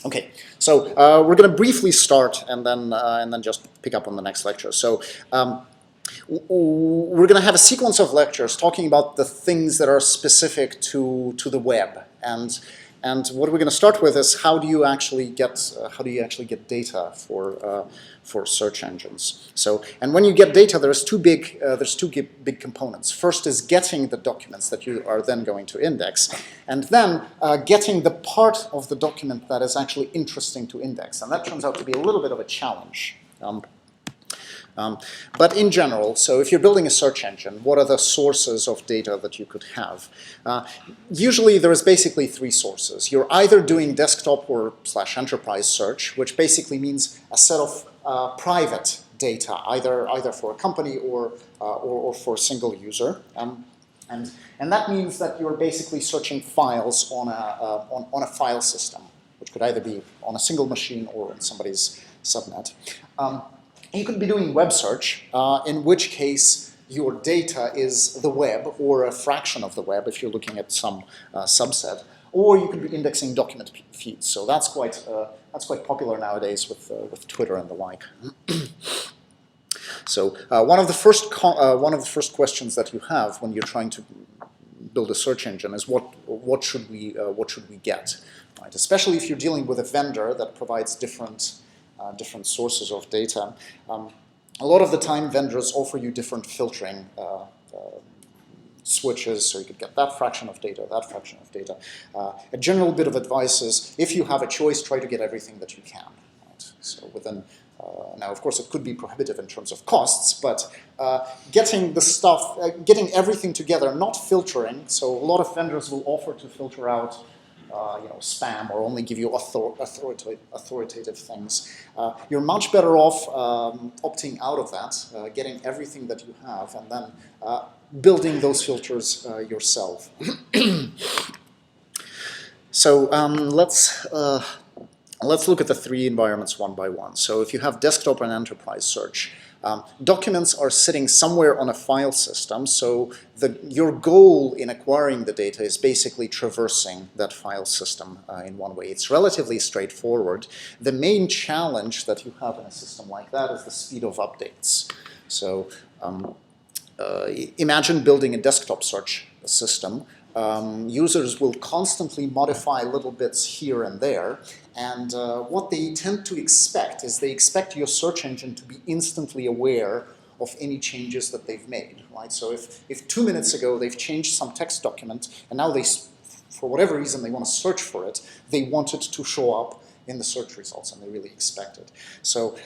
Okay, so we're going to briefly start and then just pick up on the next lecture. So we're going to have a sequence of lectures talking about the things that are specific to the web, and what we're going to start with is how do you actually get data for search engines. So, and when you get data, there's two big components. First is getting the documents that you are then going to index, and then getting the part of the document that is actually interesting to index, and that turns out to be a little bit of a challenge. But in general, so if you're building a search engine, what are the sources of data that you could have? Usually there is basically three sources. You're either doing desktop or / enterprise search, which basically means a set of private data, either for a company or for a single user. And that means that you're basically searching files on a file system, which could either be on a single machine or on somebody's subnet. You could be doing web search, in which case your data is the web or a fraction of the web if you're looking at some subset, or you could be indexing document feeds. So that's quite popular nowadays with Twitter and the like. So one of the first questions that you have when you're trying to build a search engine is what should we get, right? Especially if you're dealing with a vendor that provides different sources of data. A lot of the time, vendors offer you different filtering switches, so you could get that fraction of data, that fraction of data. A general bit of advice is, if you have a choice, try to get everything that you can. Right? So within, now of course it could be prohibitive in terms of costs, but getting everything together, not filtering. So a lot of vendors will offer to filter out spam or only give you authoritative things. You're much better off opting out of that, getting everything that you have, and then building those filters yourself. So let's look at the three environments one by one. So if you have desktop and enterprise search, documents are sitting somewhere on a file system, so your goal in acquiring the data is basically traversing that file system in one way. It's relatively straightforward. The main challenge that you have in a system like that is the speed of updates. So imagine building a desktop search system. Users will constantly modify little bits here and there, and what they tend to expect is they expect your search engine to be instantly aware of any changes that they've made, right? So if 2 minutes ago they've changed some text document, and now for whatever reason they want to search for it, they want it to show up in the search results, and they really expect it. So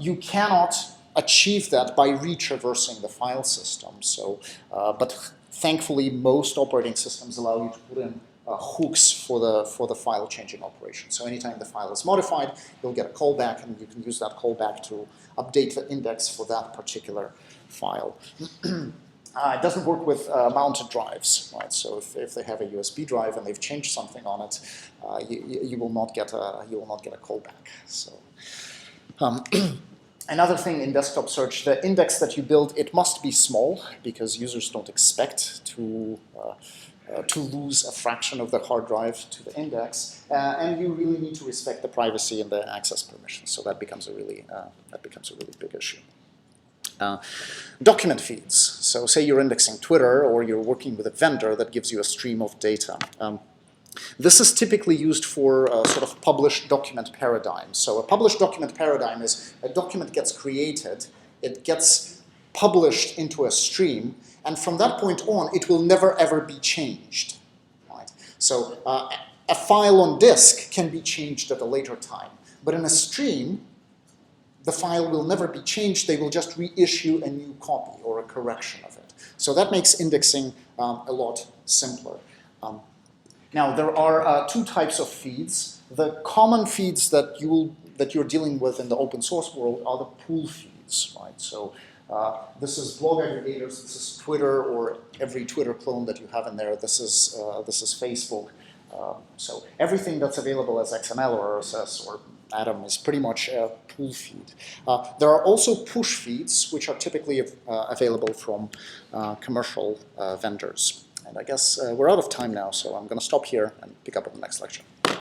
you cannot achieve that by retraversing the file system. So, but thankfully, most operating systems allow you to put in hooks for the file changing operation. So anytime the file is modified, you'll get a callback, and you can use that callback to update the index for that particular file. It doesn't work with mounted drives, right? So if they have a USB drive and they've changed something on it, you will not get a callback. So. Another thing in desktop search, the index that you build, it must be small, because users don't expect to lose a fraction of the hard drive to the index, and you really need to respect the privacy and the access permissions. So that becomes a really big issue. Document feeds. So say you're indexing Twitter, or you're working with a vendor that gives you a stream of data. This is typically used for a sort of published document paradigm. So a published document paradigm is a document gets created, it gets published into a stream, and from that point on, it will never ever be changed. Right? So a file on disk can be changed at a later time, but in a stream, the file will never be changed. They will just reissue a new copy or a correction of it. So that makes indexing a lot simpler. Now, there are two types of feeds. The common feeds that you're dealing with in the open source world are the pool feeds, right? So this is blog aggregators, this is Twitter, or every Twitter clone that you have in there. This is Facebook. So everything that's available as XML or RSS or Atom is pretty much a pool feed. There are also push feeds, which are typically available from commercial vendors. And I guess we're out of time now, so I'm going to stop here and pick up on the next lecture.